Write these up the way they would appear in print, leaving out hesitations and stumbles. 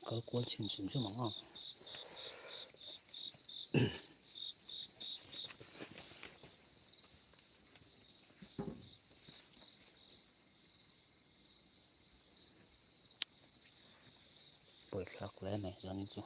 Có cuốn xin xin chứ mỏng bồi khác lẽ này cho nên chứ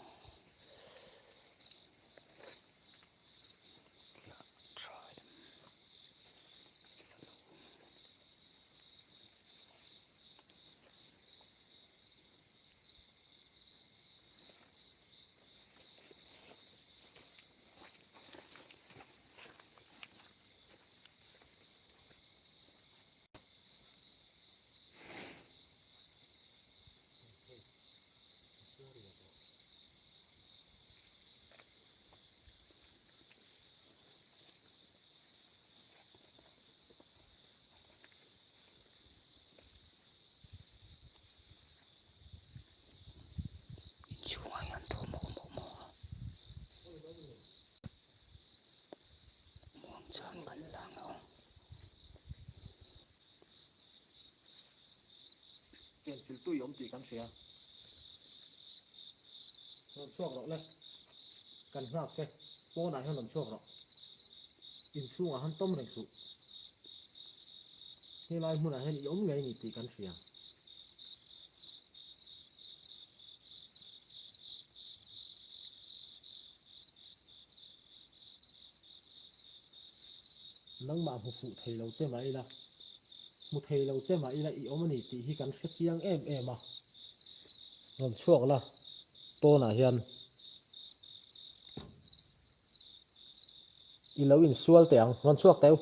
chú ai ăn thua mồ muốn chán cần lang không chuyện sự tôi ông chỉ cần sửa làm chuộc rồi lên cần ngọc chơi bố này hơn làm chuộc rồi in xuống hắn tôm thành sụ như lai muốn là hơn ông ngày này chỉ cần sửa nâng bà phục vụ thầy lâu chơi máy là một thầy lâu chơi máy là ý ông này thì cần sửa chiang em à làm chuộc là bố này hơn in lâu in xuôi tiếng làm chuộc teo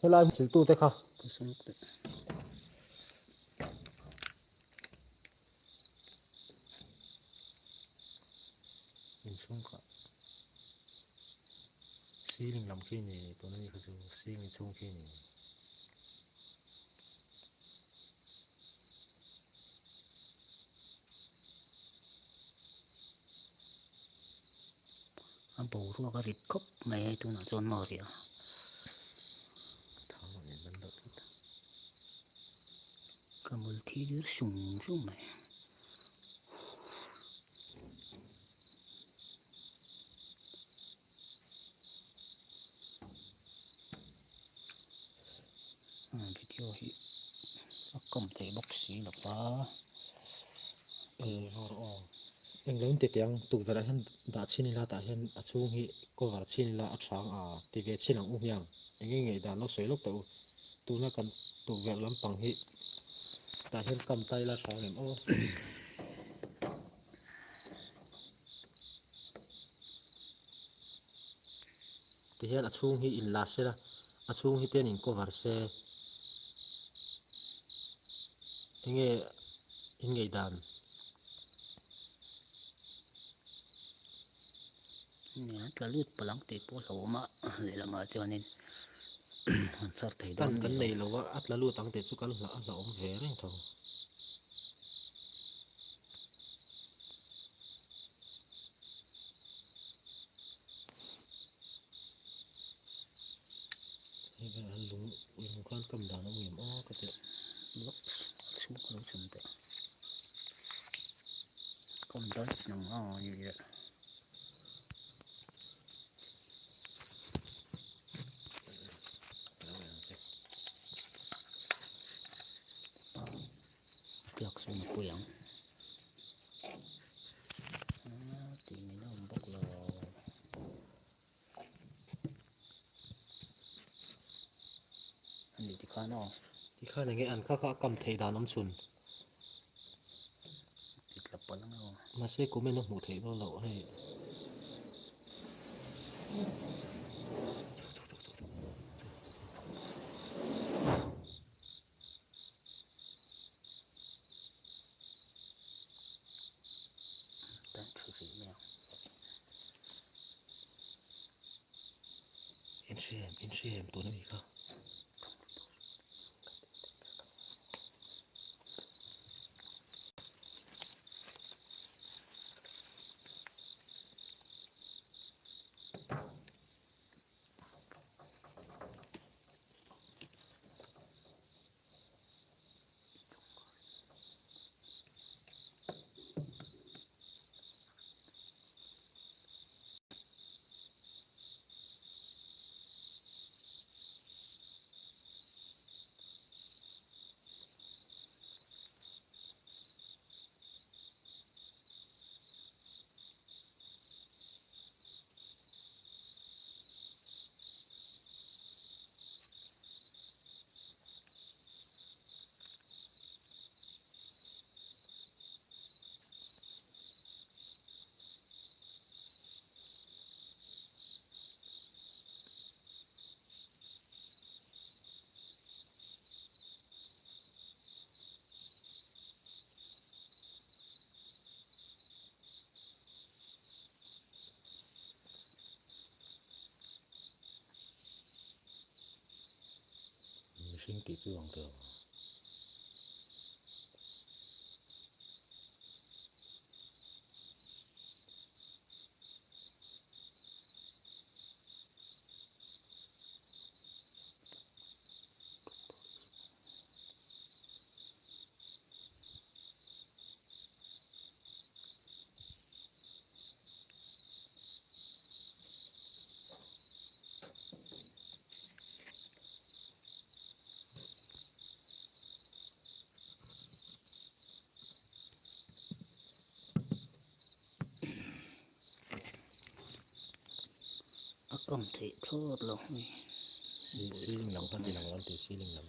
như lai chỉ tu thế không tôi sống được mình xuống cả xí linh làm khi này tôi nói cái xí mình xuống khi này anh bầu thua cái rịp cốc mẹ tôi nói tròn mờ kìa thằng này mình đợi cái mưa thì đứa sùng xuống mẹ video hi cầm thấy bóc xí là phá rồi anh lấy tiền tiếng tụ về là hắn đã xin là tại hắn ở chung hi cô vào xin là ở sáng thì về xin là uống nhang anh nghe ngày đã nó sấy lúc tụ tụ nó cần tụ về lắm bằng hi tại hắn cầm tay là sáng niệm ô thì hắn ở chung hi in là sẽ là ở chung hi tiền in cô vào sẽ anh nghe đàn nhá cái lướt bằng tê po lỗ mà để làm mà cho nên sát thấy tan đón cái này này làว่าอัดละลู่ตั้งแต่สุกันละละอมเวรเองทองนี่เป็นอันลุงก้อนกำดานเอาเหวี่ยมอ้อก็จะ lúc xuống lúc xuống tệ con đất nằm như vậy việc xuống một quyển thì nó bốc lò anh đi thì khá nó ที่ข้าอย่างเงี้ยอันข้ากำเทดานน้ำชุน thì lập bắn nó มาเซ่กูไม่น้ำหูเทเราเหล่าให้ đang thử thử mèo เอ็นซีเอ็มตัวนี้ก็ à kỳ chu hoàng tờ cầm thị thốt lòng xí linh lắm phát đi nằm lắm thì xí linh lắm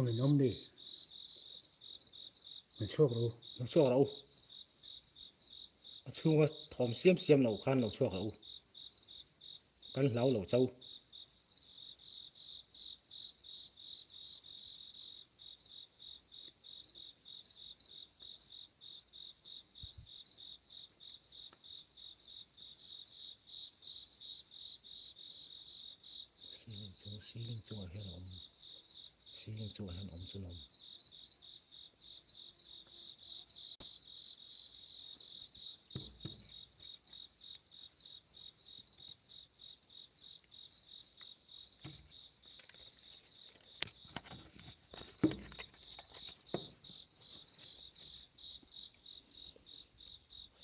mình nôm đi mình chuộc đâu nó cho đâu chung thòm xiêm xiêm lẩu khan lẩu cho lẩu căn lẩu lẩu châu xí linh chung ở hen om xí linh chung ở hen om chung om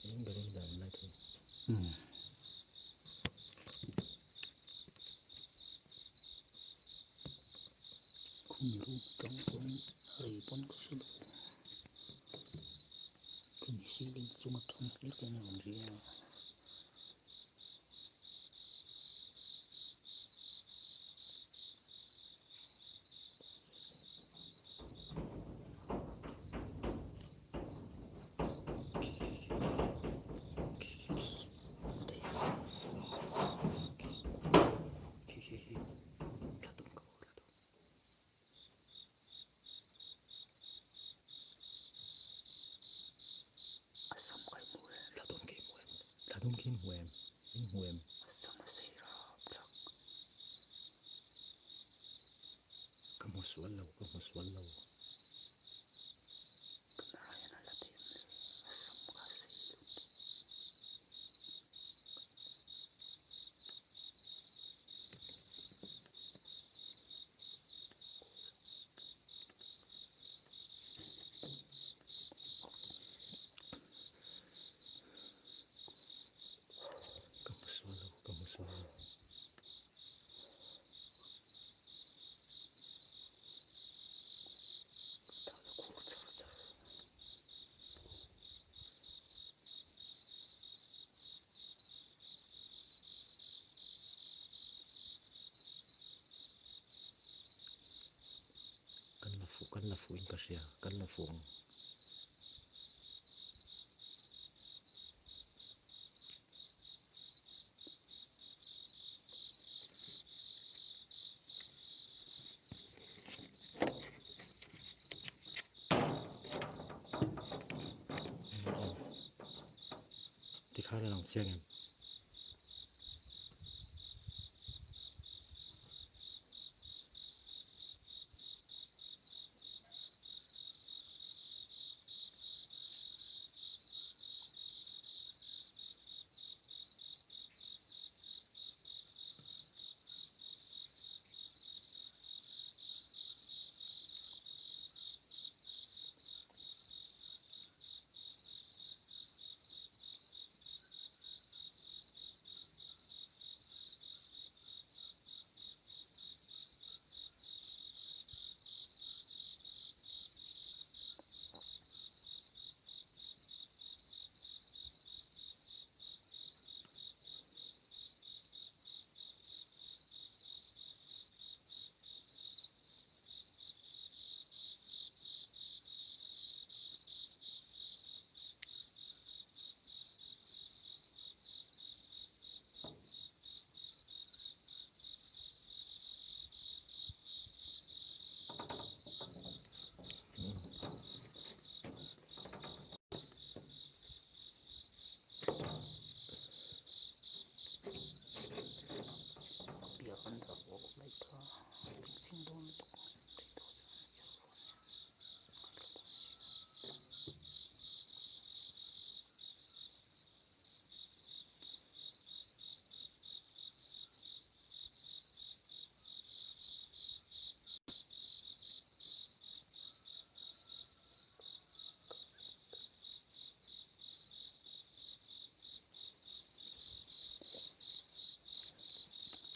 những cái đơn giản này thôi không nhiều trong ceiling chung thon clear cái này gì à asam kai mu la dum kin huem asam sei ra plak kamu sual lo kamera yana la tem le asam ka sei kamu sual lo ta la kur char char kan la fu in ka sia kan la fu ti kha la lang chiang em bia kan ra ko lai tha sing don to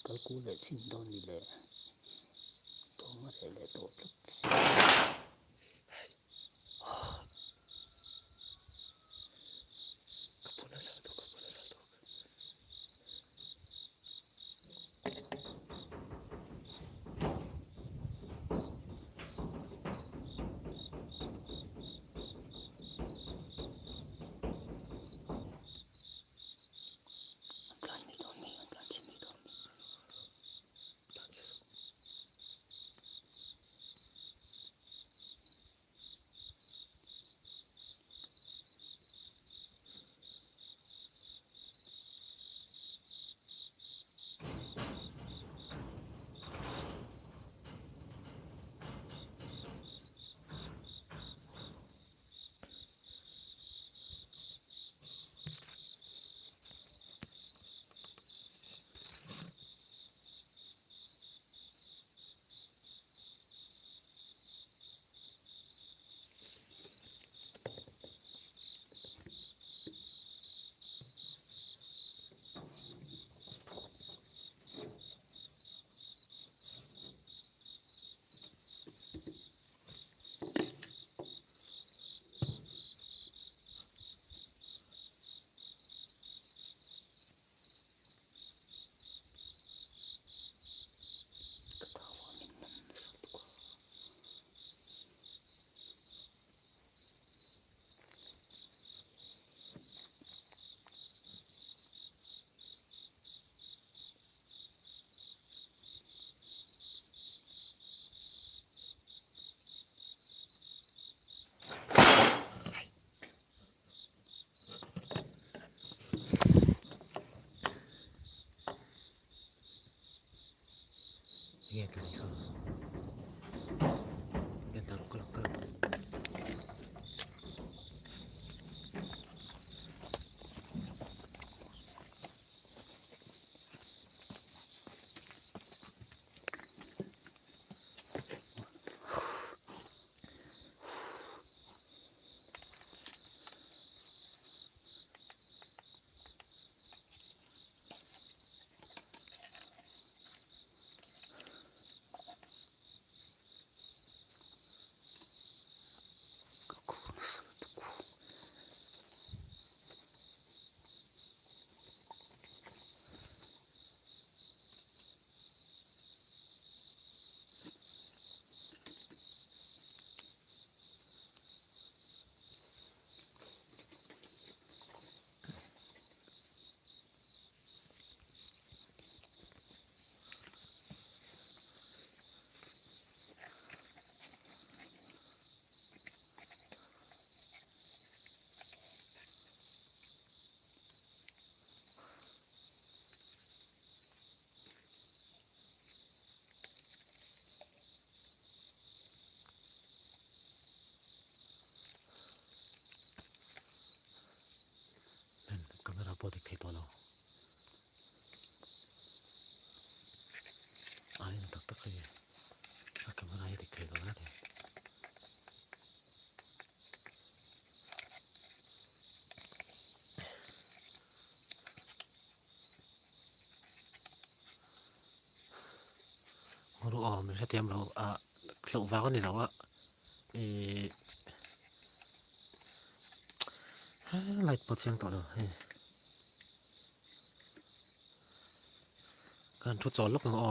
calcula sing don ni le to ma le to plak kapuna salto kan ni don ni kan si ni don ni dan si bố thì thấy to lâu ai nó tắc tắc hay các cái máy thì thấy to đấy ngô mình sẽ tìm đâu lộ vào cái này đâu ạ lại bớt xem to đâuกันทุกจอลูกงอ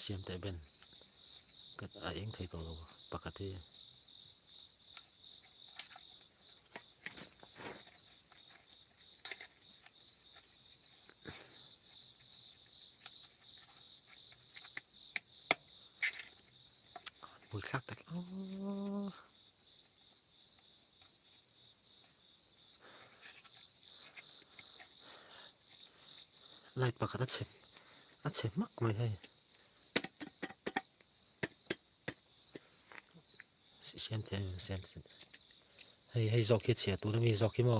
เสียมแต่เป็นก็เองเคยตัวปกติปุยคักแต่ไล่ปกติเช็ดมักไม่ให้เสียมแต่เสียมให้จอกเขียดเฉียตัวนั้นมีจอกขี้หม้อ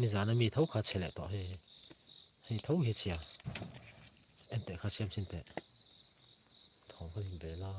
นี่จานนั้นมีเท่าขาเฉลี่ยต่อให้เท่าเขียดเฉียเอ็นแต่ขาเสียมสินแต่ท้องก็ยิงไปละ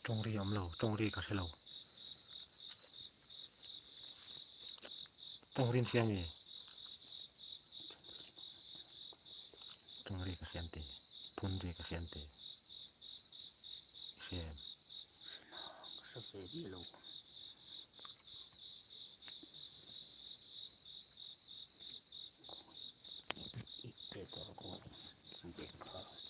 จงรีอมเราจงรีก็ใช่เราจงรีเสียมีจงรีก็เสียนตีพุนรีก็เสียนตีเสียมสเปรย์ดีลูกอีกเด็กก็เด็กค่ะ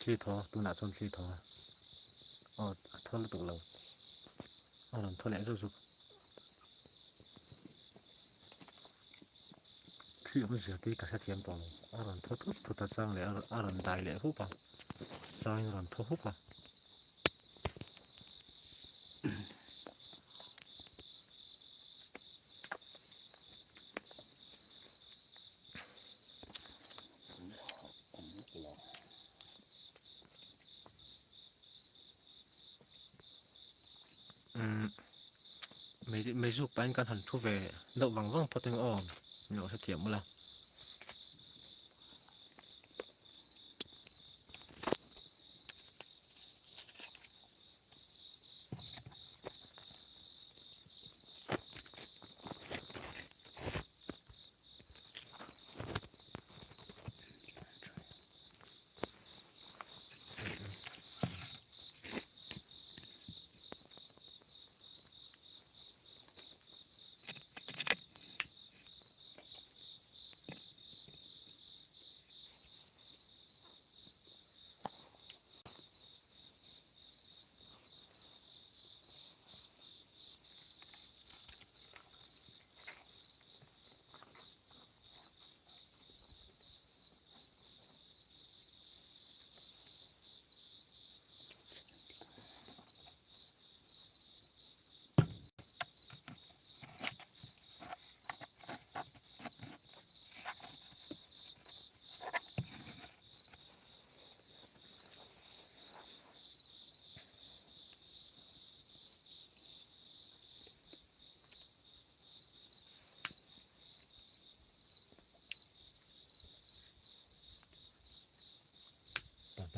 ขี้ท้อตัวหนาชนขี้ท้อท้อแล้วตกเราท้อแหลกสุดคือมันเสียที่กระชับเทียมปองท้อทุกสร้างเลยตายเลยหุบปะสร้างท้อหุบปะไม่รู้ไปกันหันทุเวเดาวังพอถึงเนาะเทียมมั้งล่ะ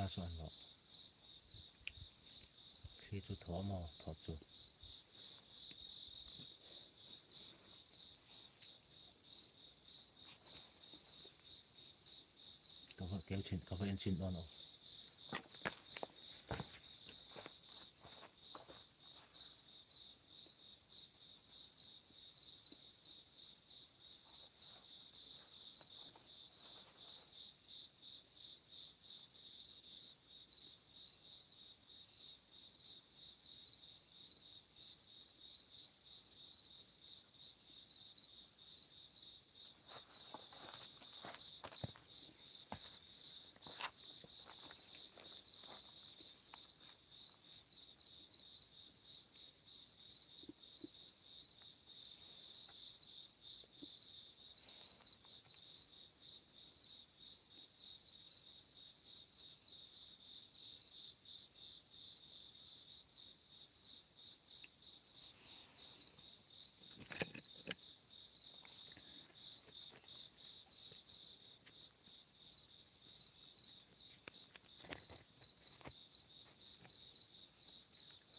ta soạn lộ khi chú thỏ mò thọ chú có vợ kéo chín có vợ em chín đó nó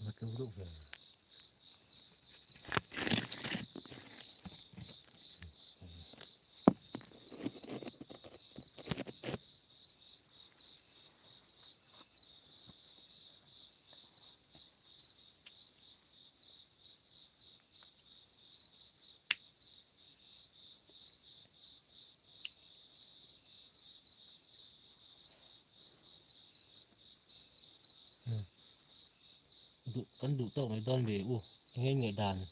nó kêu rụng về cắn đủ tàu này đòn về nghe người đàn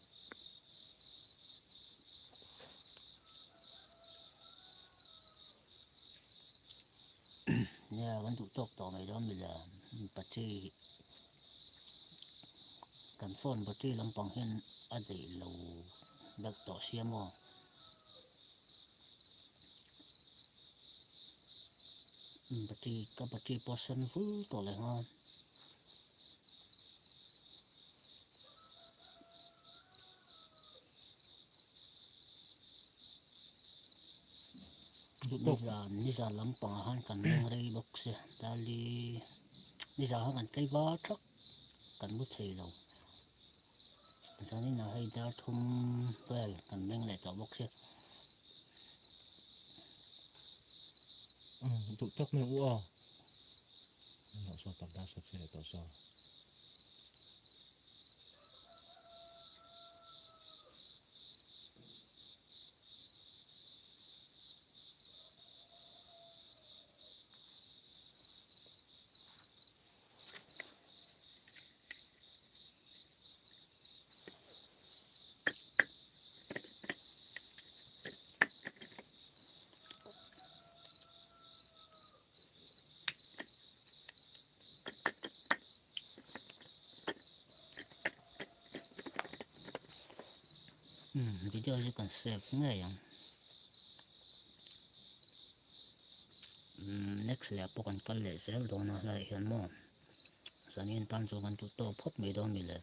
nhà vẫn tụ tộc tỏ mày đó mình là bát chi cần phone bát chi làm bằng hen ở đây lâu đặc tỏ xiêm mò bát chi portion full tỏ lại ha đủ tàu Nisa làm bằng han cần mang đây bốc xe tali Nisa han cần cây vá chắc cần bút thầy lâu sau này là hay đã thum về cần mang lại tỏ bốc xe đủ tàu mình nó sao tao đã xuất hiện tao sao thì cho cần save ngay à next là bộ cần cần lệ save đó nó lại hiện mò sau này tan cho cần tụ to phốt mấy đó mình là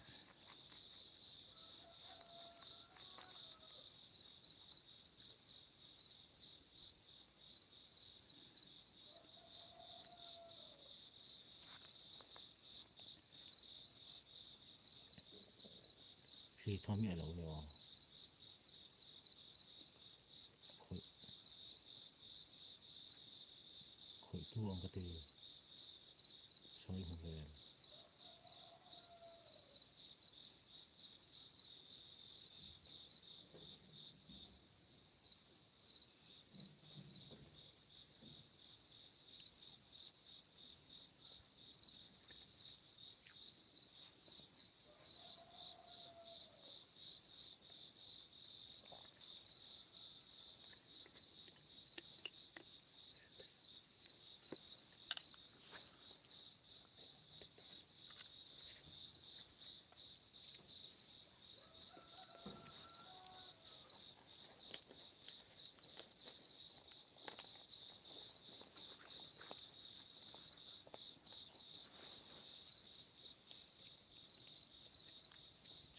khi thom nhẹ lâu rồi khởi khởi tu ông cái gì xoay một về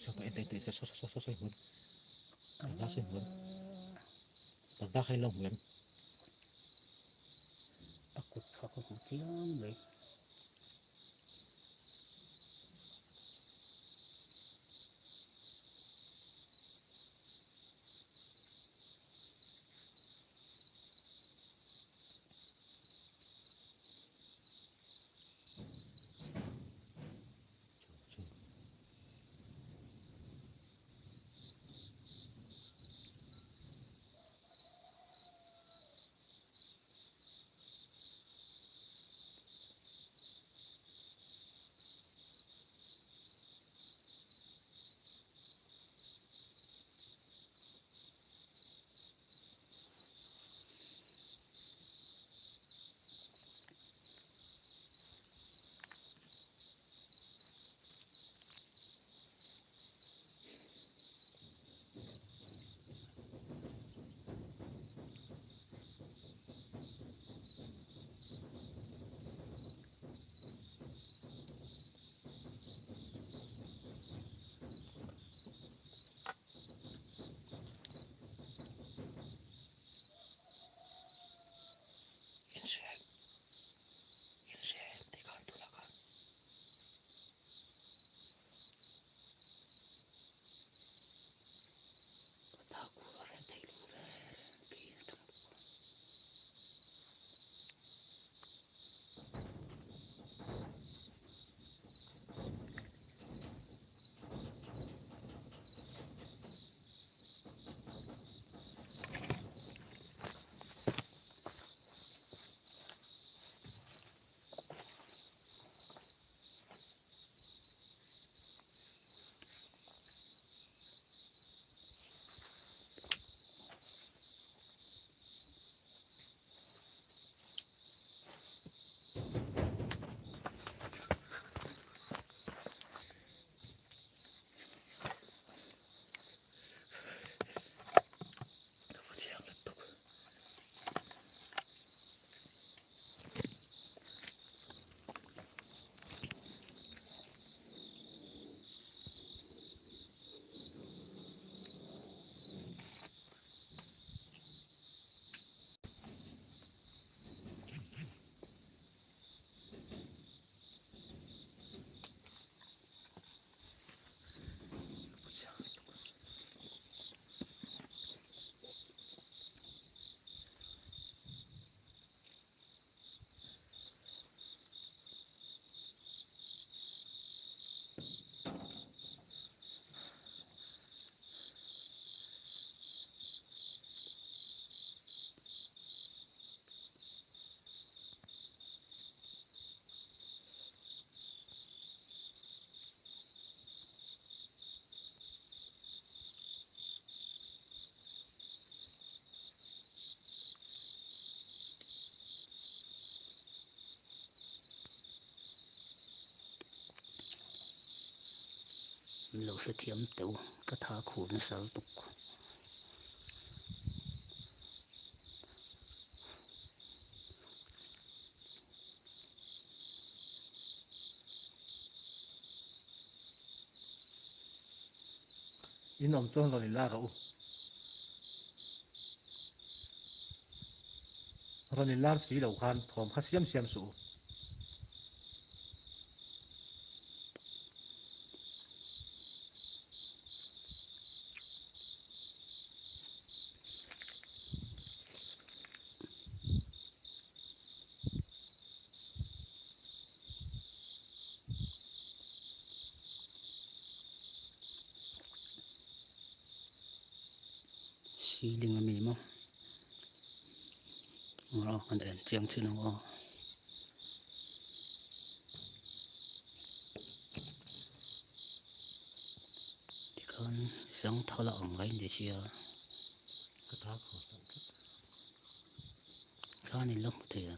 sao vậy tại sao xoay muốn tao đã xoay muốn tao đã hay lông muốn aku một tiếng vậy lâu sẽ thiếm tiểu cái thả khổ nó sao tục in om chon lo ni la ro ro ni lar si lo khan thom kha siam siam su xí linh ở mình mà ngõ còn đèn chiêm chứ nó ngõ thì con sống thâu lọng cái gì chia cái thác khổ cái này lúc thì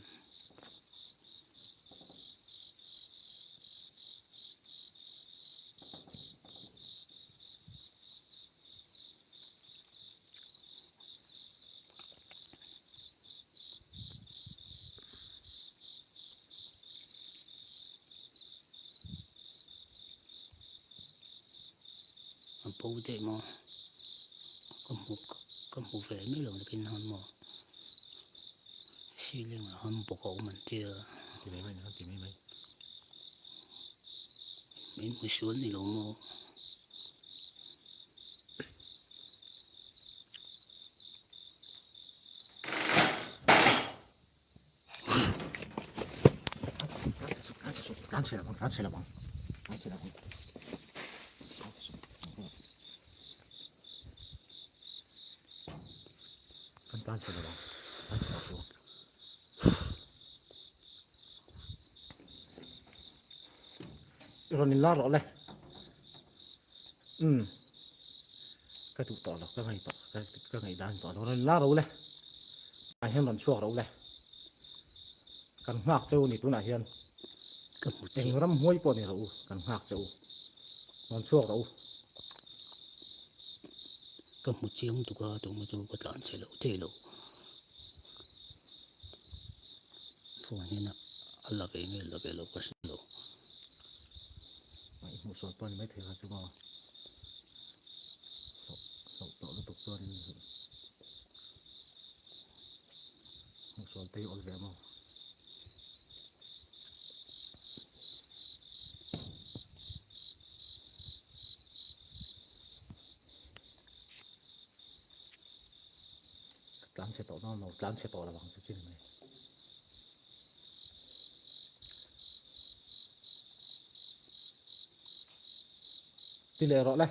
bố thế mà có một vẻ mấy lần cái non mà xí linh là hâm bộ khẩu mình chưa thì mấy nó thì mấy mình mới xuống thì luôn mà cán xe là bằng cán xe là bằng cán xe là bằng cán xe là bằng cán xe là xuống rồi ni la ro le cái tụ tỏ là cái ngày đàn tỏ rồi la ro le ai hen lần chuộc ro le kan ngak cheu ni tu na hian có một chiếc eng ram hoi po ni ro kan ngak cheu non chuộc ro có một chiếc tụ mà tụ có lợn sẽ lẩu thế lẩu phụ nhân là là cái lẩu có lẩu một số tuần mới thấy là chú bò tổ nó tục tuần một số tây ổn vẻ mà cán xe tổ nó cán xe tổ là bằng cái chuyện này tỷ lệ rõ đấy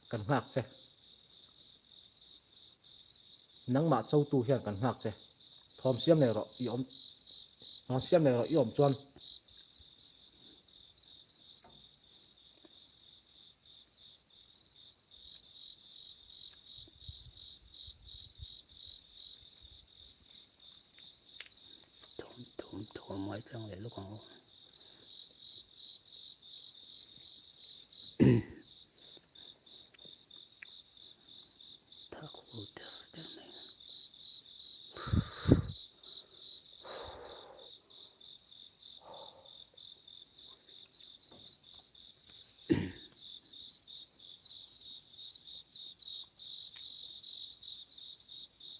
cần ngạc xe nắng mạ sâu tu hiện cần ngạc xe thòm xiêm này rõ yếm nó xiêm này rõ yếm chuan thôn mấy trang lại lúc còn thả khổ thế này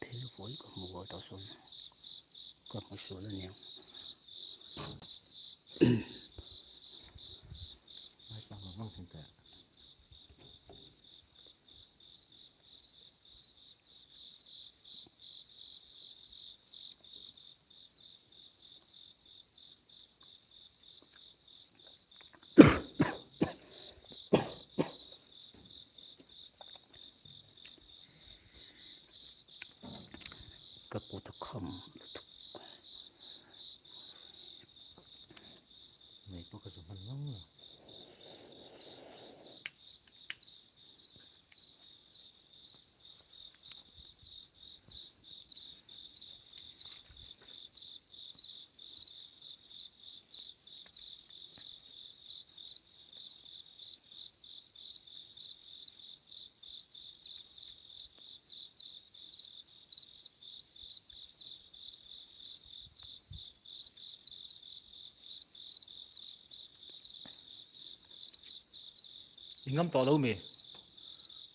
thế với có một gọi tao xuân có một số là nhiều hai trăm là vâng thành tệ các cụ thực không này có cái số phần nóng rồi ngắm tỏ lâu mì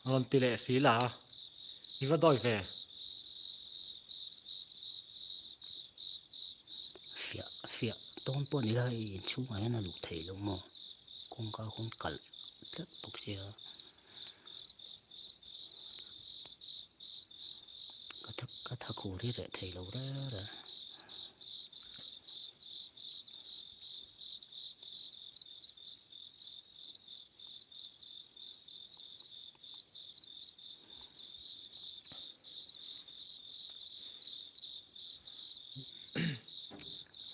còn tỷ lệ xí là đi vào đòi về phía phía tôm bò này là chú ngay là lục thầy luôn mà cũng có cũng cẩn rất bốc xia cái thằng cụ thì dễ thầy lâu đó rồi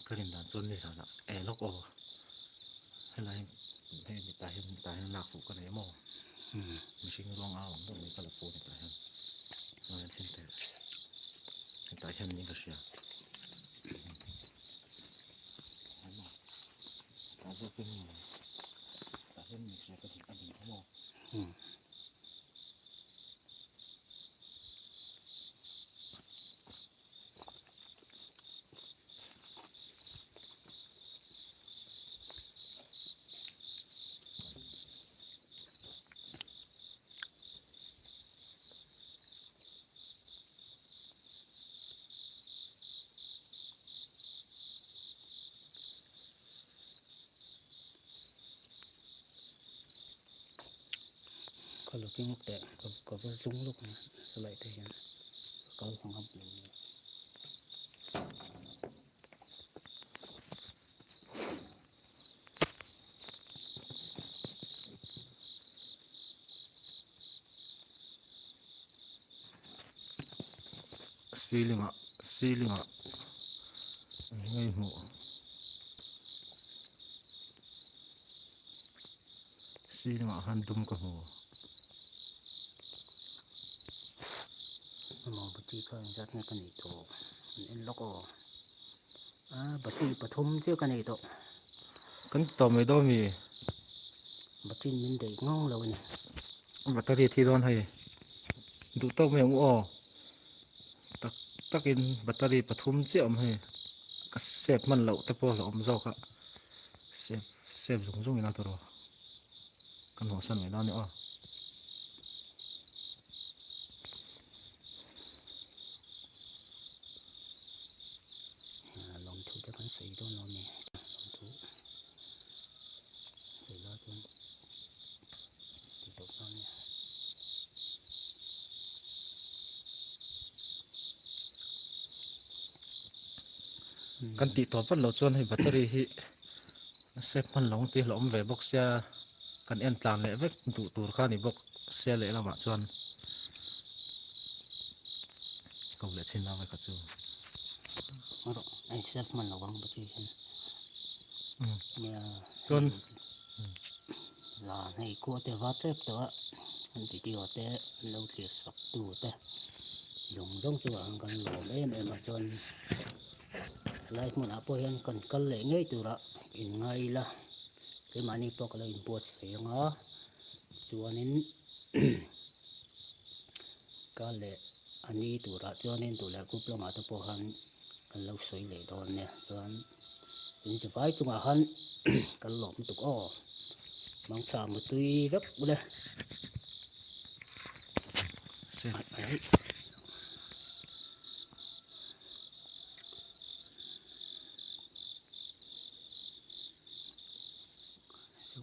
cái điểm đàn chôn thì sao đó lóc ồ hay là hay tại lạc phụ cái này mò mình xin long ao đó mình cái là phụ tại hơn rồi xin tại hơn những cái gì tại sao cái tại hơn những cái gì cái gì không mò có lúc cái ngốc đẹp có cái súng lúc này lại thế có không hấp xí linh ạ ngay mộ xí linh ạ han dum cái mộ mà bữa tí có rất là cái này tổ nên lóc ồ bữa tí bữa thum chứ cái này tổ cái tàu mấy đôi mì bữa tí mình để ngon rồi này bắt tay thì đòn hay đủ tàu mấy ông ồ tắc in bắt tay bắt thum chứ ông hay cái xếp mình lẩu tập po lẩu ông rau cả xếp dùng như nào thôi cái hồ sân mấy đòn nữa lòng thú cho con sấy đó nó nè lòng thú sấy đó chứ thì tốt nó nè kan ti to pan lo chuan hei battery hi sep man long ti hlom ve box sia kan en tlan le vek tu tur kha ni box sia le lama chuan ko le chin na ka chu mà rồi anh xếp mình là vắng bữa tí nè chuan giờ này cô te vắt xếp đó anh chỉ tiêu te lâu thì sập tủ te dùng giống cho anh cần lỗ lên em mà chọn lại một áp hiện cần cần lệ ngay từ đó in ngay là cái mà ni bọc là import sử dụng á cho nên cái lệ anh đi từ đó cho nên từ là cúp lo mà tập han cần lâu sấy lệ đó nè cho anh chính sự phải chung han cần lộn tục ó mang trà một tuy rất đây sep